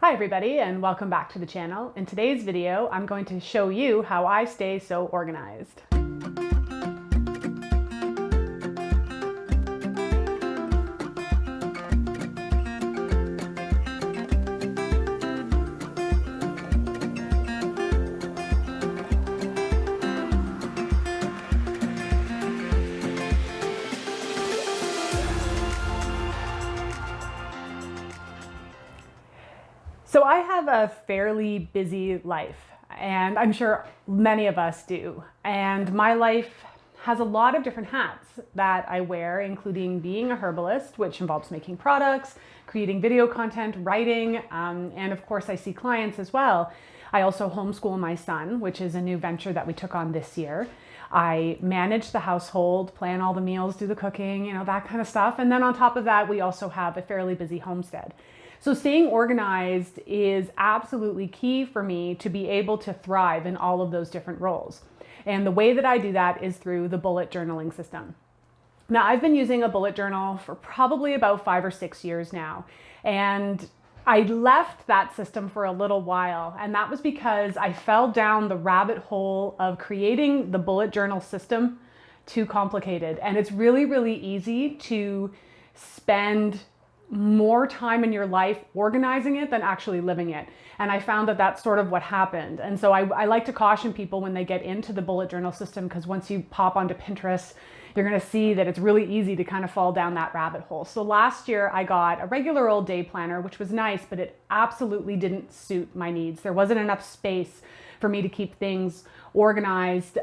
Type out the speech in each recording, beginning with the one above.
Hi everybody, and welcome back to the channel. In today's video, I'm going to show you how I stay so organized. So I have a fairly busy life, and I'm sure many of us do. And my life has a lot of different hats that I wear, including being a herbalist, which involves making products, creating video content, writing, and of course I see clients as well. I also homeschool my son, which is a new venture that we took on this year. I manage the household, plan all the meals, do the cooking, that kind of stuff. And then on top of that, we also have a fairly busy homestead. So staying organized is absolutely key for me to be able to thrive in all of those different roles. And the way that I do that is through the bullet journaling system. Now, I've been using a bullet journal for probably about 5 or 6 years now. And I left that system for a little while, and that was because I fell down the rabbit hole of creating the bullet journal system too complicated. And it's really, really easy to spend more time in your life organizing it than actually living it. And I found that that's sort of what happened. And so I like to caution people when they get into the bullet journal system, because once you pop onto Pinterest, you're going to see that it's really easy to kind of fall down that rabbit hole. So last year I got a regular old day planner, which was nice, but it absolutely didn't suit my needs. There wasn't enough space for me to keep things organized,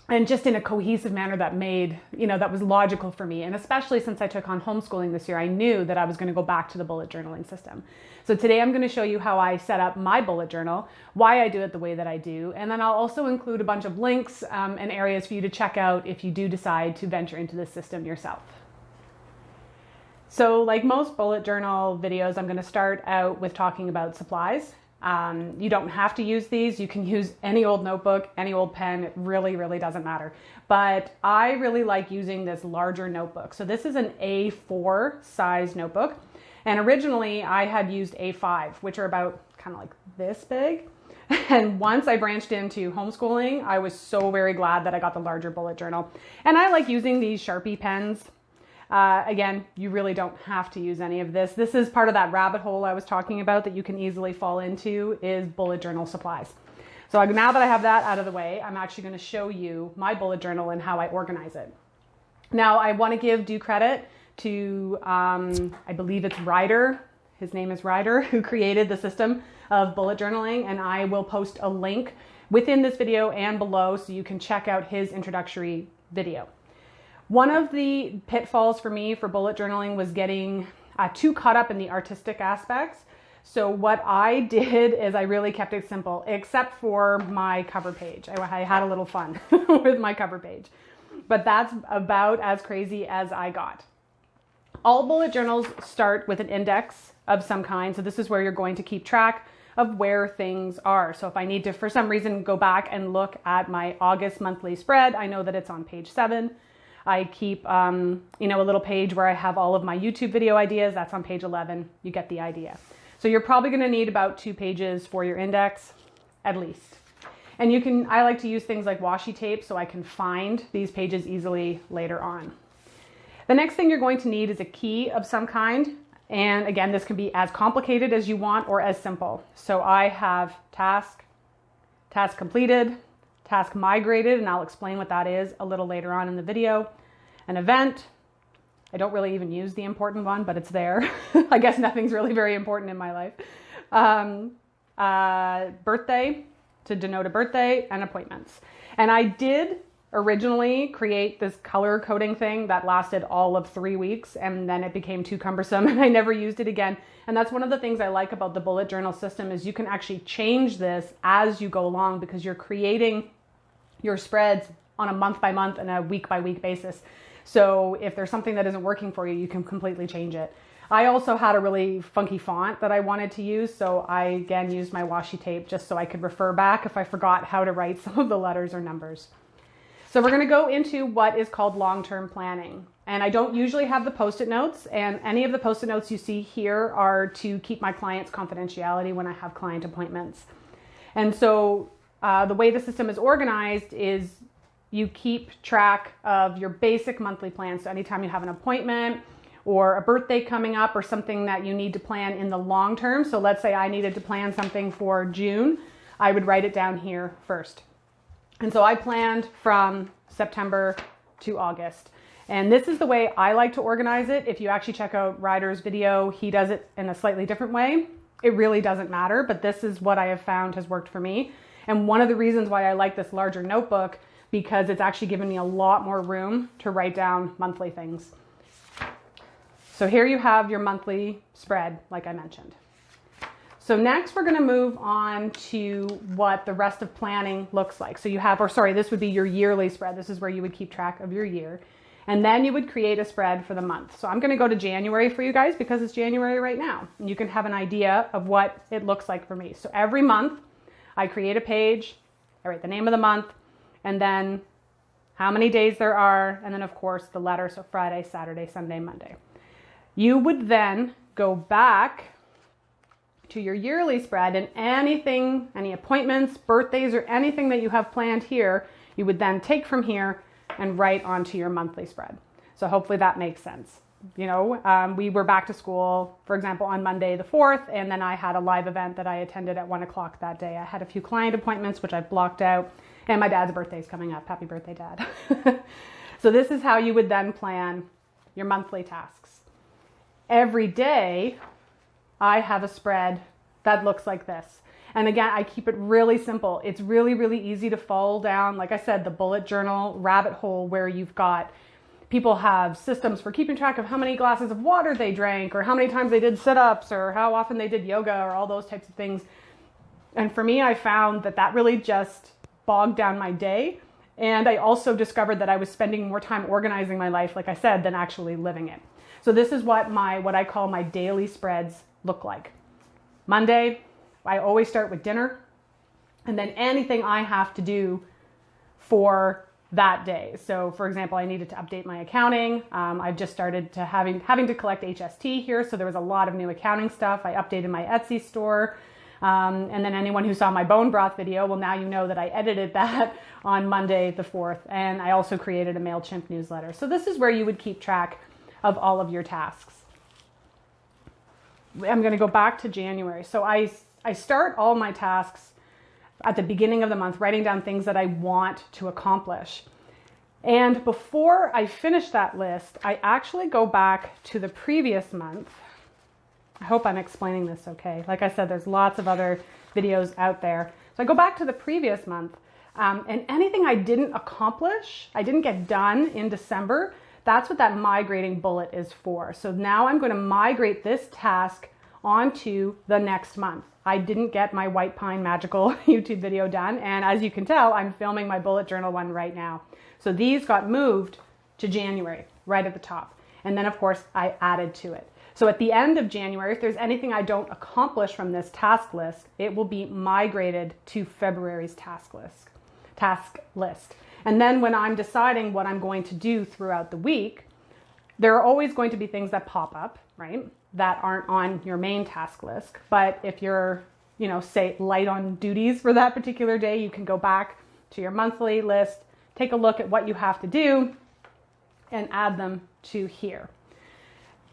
and just in a cohesive manner that made, that was logical for me. And especially since I took on homeschooling this year, I knew that I was going to go back to the bullet journaling system. So today I'm going to show you how I set up my bullet journal, why I do it the way that I do. And then I'll also include a bunch of links and areas for you to check out if you do decide to venture into this system yourself. So like most bullet journal videos, I'm going to start out with talking about supplies. You don't have to use these. You can use any old notebook, any old pen. It really, really doesn't matter. But I really like using this larger notebook. So this is an A4 size notebook. And originally I had used A5, which are about kind of like this big. And once I branched into homeschooling, I was so very glad that I got the larger bullet journal. And I like using these Sharpie pens. Again, you really don't have to use any of this. This is part of that rabbit hole I was talking about that you can easily fall into, is bullet journal supplies. So now that I have that out of the way, I'm actually going to show you my bullet journal and how I organize it. Now, I want to give due credit to, I believe it's Ryder. His name is Ryder, who created the system of bullet journaling. And I will post a link within this video and below so you can check out his introductory video. One of the pitfalls for me for bullet journaling was getting too caught up in the artistic aspects. So what I did is I really kept it simple, except for my cover page. I had a little fun with my cover page, but that's about as crazy as I got. All bullet journals start with an index of some kind. So this is where you're going to keep track of where things are. So if I need to, for some reason, go back and look at my August monthly spread, I know that it's on page 7. I keep, a little page where I have all of my YouTube video ideas. That's on page 11. You get the idea. So you're probably going to need about 2 pages for your index, at least. And I like to use things like washi tape so I can find these pages easily later on. The next thing you're going to need is a key of some kind. And again, this can be as complicated as you want or as simple. So I have task completed, task migrated, and I'll explain what that is a little later on in the video. An event, I don't really even use the important one, but it's there. I guess nothing's really very important in my life. Birthday, to denote a birthday, and appointments. And I did originally create this color coding thing that lasted all of 3 weeks, and then it became too cumbersome and I never used it again. And that's one of the things I like about the bullet journal system, is you can actually change this as you go along, because you're creating your spreads on a month by month and a week by week basis. So if there's something that isn't working for you, you can completely change it. I also had a really funky font that I wanted to use, so I again used my washi tape just so I could refer back if I forgot how to write some of the letters or numbers. So we're going to go into what is called long-term planning. And I don't usually have the Post-it notes, and any of the Post-it notes you see here are to keep my clients' confidentiality when I have client appointments. And so the way the system is organized is you keep track of your basic monthly plan. So anytime you have an appointment or a birthday coming up or something that you need to plan in the long term. So let's say I needed to plan something for June, I would write it down here first. And so I planned from September to August. And this is the way I like to organize it. If you actually check out Ryder's video, he does it in a slightly different way. It really doesn't matter, but this is what I have found has worked for me. And one of the reasons why I like this larger notebook, because it's actually given me a lot more room to write down monthly things. So here you have your monthly spread, like I mentioned. So next we're going to move on to what the rest of planning looks like. So you have, or sorry, this would be your yearly spread. This is where you would keep track of your year. And then you would create a spread for the month. So I'm going to go to January for you guys because it's January right now. And you can have an idea of what it looks like for me. So every month I create a page, I write the name of the month, and then how many days there are, and then of course the letter, so Friday, Saturday, Sunday, Monday. You would then go back to your yearly spread, and anything, any appointments, birthdays, or anything that you have planned here, you would then take from here and write onto your monthly spread. So hopefully that makes sense. You know, we were back to school, for example, on Monday the 4th, and then I had a live event that I attended at 1 o'clock that day. I had a few client appointments, which I blocked out, and my dad's birthday is coming up. Happy birthday, Dad. So this is how you would then plan your monthly tasks. Every day, I have a spread that looks like this. And again, I keep it really simple. It's really, really easy to fall down, like I said, the bullet journal rabbit hole where you've got, people have systems for keeping track of how many glasses of water they drank or how many times they did sit-ups or how often they did yoga or all those types of things. And for me, I found that that really just bogged down my day. And I also discovered that I was spending more time organizing my life, like I said, than actually living it. So this is what I call my daily spreads look like. Monday, I always start with dinner, and then anything I have to do for that day. So for example, I needed to update my accounting. I've just started to having to collect HST here. So there was a lot of new accounting stuff. I updated my Etsy store. And then anyone who saw my bone broth video, well, now you know that I edited that on Monday the 4th. And I also created a MailChimp newsletter. So this is where you would keep track of all of your tasks. I'm going to go back to January. So I start all my tasks at the beginning of the month, writing down things that I want to accomplish. And before I finish that list, I actually go back to the previous month. I hope I'm explaining this okay. Like I said, there's lots of other videos out there. So I go back to the previous month, and anything I didn't accomplish, I didn't get done in December, that's what that migrating bullet is for. So now I'm going to migrate this task onto the next month. I didn't get my White Pine Magical YouTube video done, and as you can tell, I'm filming my bullet journal one right now. So these got moved to January, right at the top. And then of course I added to it. So at the end of January, if there's anything I don't accomplish from this task list, it will be migrated to February's task list. And then when I'm deciding what I'm going to do throughout the week, there are always going to be things that pop up, right, that aren't on your main task list. But if you're, say light on duties for that particular day, you can go back to your monthly list, take a look at what you have to do, and add them to here.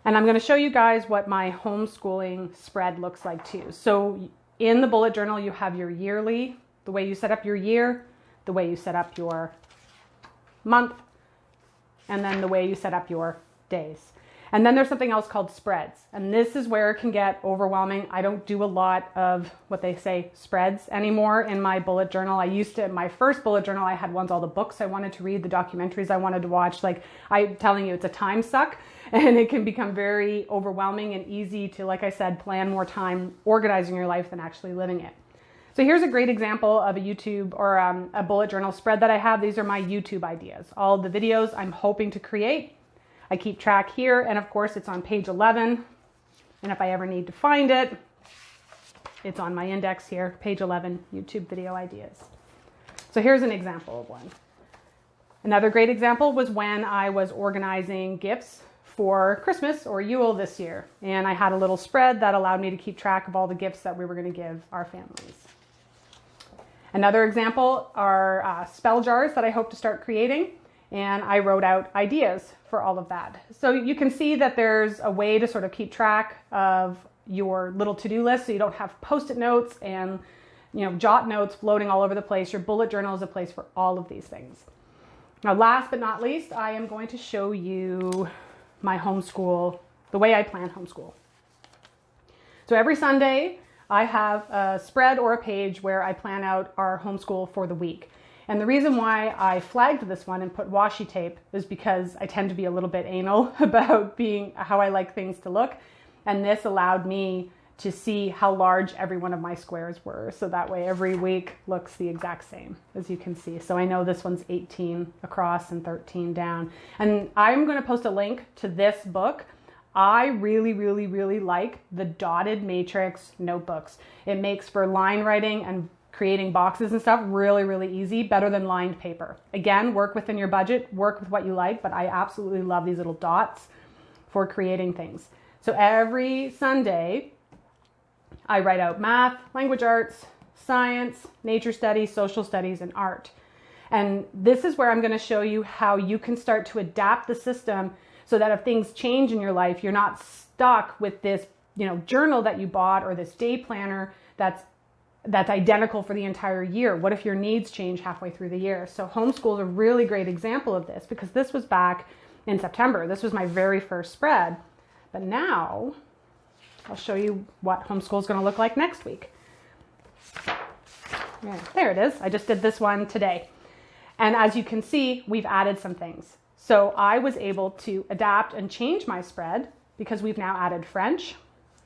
And I'm going to show you guys what my homeschooling spread looks like too. So in the bullet journal, you have your yearly, the way you set up your year, the way you set up your month, and then the way you set up your days. And then there's something else called spreads. And this is where it can get overwhelming. I don't do a lot of what they say spreads anymore in my bullet journal. I used to, in my first bullet journal, I had ones, all the books I wanted to read, the documentaries I wanted to watch. Like I'm telling you, it's a time suck and it can become very overwhelming and easy to, like I said, plan more time organizing your life than actually living it. So here's a great example of a YouTube or a bullet journal spread that I have. These are my YouTube ideas. All the videos I'm hoping to create. I keep track here, and of course it's on page 11. And if I ever need to find it, it's on my index here, page 11, YouTube video ideas. So here's an example of one. Another great example was when I was organizing gifts for Christmas or Yule this year. And I had a little spread that allowed me to keep track of all the gifts that we were going to give our families. Another example are spell jars that I hope to start creating. And I wrote out ideas for all of that. So you can see that there's a way to sort of keep track of your little to-do list so you don't have post-it notes and jot notes floating all over the place. Your bullet journal is a place for all of these things. Now, last but not least, I am going to show you my homeschool, the way I plan homeschool. So every Sunday, I have a spread or a page where I plan out our homeschool for the week. And the reason why I flagged this one and put washi tape is because I tend to be a little bit anal about how I like things to look. And this allowed me to see how large every one of my squares were. So that way every week looks the exact same, as you can see. So I know this one's 18 across and 13 down. And I'm going to post a link to this book. I really, really, really like the dotted matrix notebooks. It makes for line writing and creating boxes and stuff really, really easy, better than lined paper. Again, work within your budget, work with what you like, but I absolutely love these little dots for creating things. So every Sunday, I write out math, language arts, science, nature studies, social studies, and art. And this is where I'm going to show you how you can start to adapt the system so that if things change in your life, you're not stuck with this, journal that you bought or this day planner that's identical for the entire year. What if your needs change halfway through the year? So homeschool is a really great example of this because this was back in September. This was my very first spread. But now I'll show you what homeschool is going to look like next week. Yeah, there it is. I just did this one today. And as you can see, we've added some things. So I was able to adapt and change my spread because we've now added French.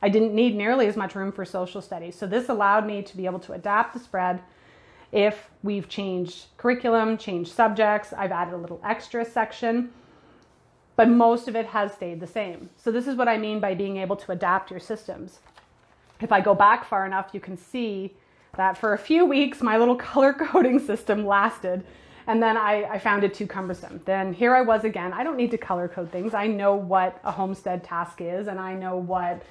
I didn't need nearly as much room for social studies. So this allowed me to be able to adapt the spread if we've changed curriculum, changed subjects. I've added a little extra section, but most of it has stayed the same. So this is what I mean by being able to adapt your systems. If I go back far enough, you can see that for a few weeks, my little color coding system lasted. And then I found it too cumbersome. Then here I was again. I don't need to color code things. I know what a homestead task is, and I know what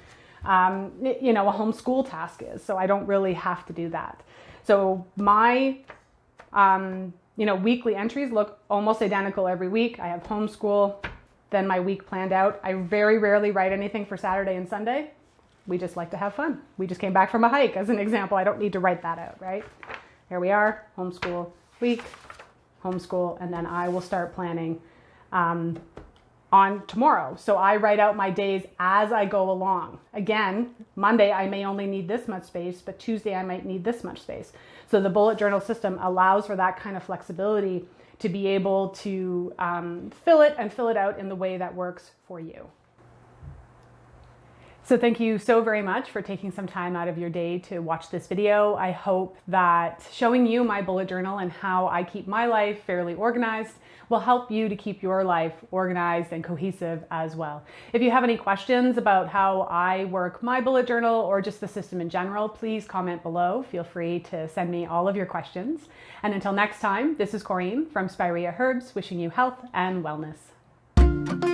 a homeschool task is. So I don't really have to do that. So my weekly entries look almost identical every week. I have homeschool, then my week planned out. I very rarely write anything for Saturday and Sunday. We just like to have fun. We just came back from a hike as an example. I don't need to write that out, right? Here we are, homeschool week, homeschool, and then I will start planning on tomorrow. So I write out my days as I go along. Again, Monday I may only need this much space, but Tuesday I might need this much space. So the bullet journal system allows for that kind of flexibility to be able to fill it out in the way that works for you. So thank you so very much for taking some time out of your day to watch this video. I hope that showing you my bullet journal and how I keep my life fairly organized will help you to keep your life organized and cohesive as well. If you have any questions about how I work my bullet journal or just the system in general, please comment below. Feel free to send me all of your questions. And until next time, this is Correne from Spirea Herbs, wishing you health and wellness.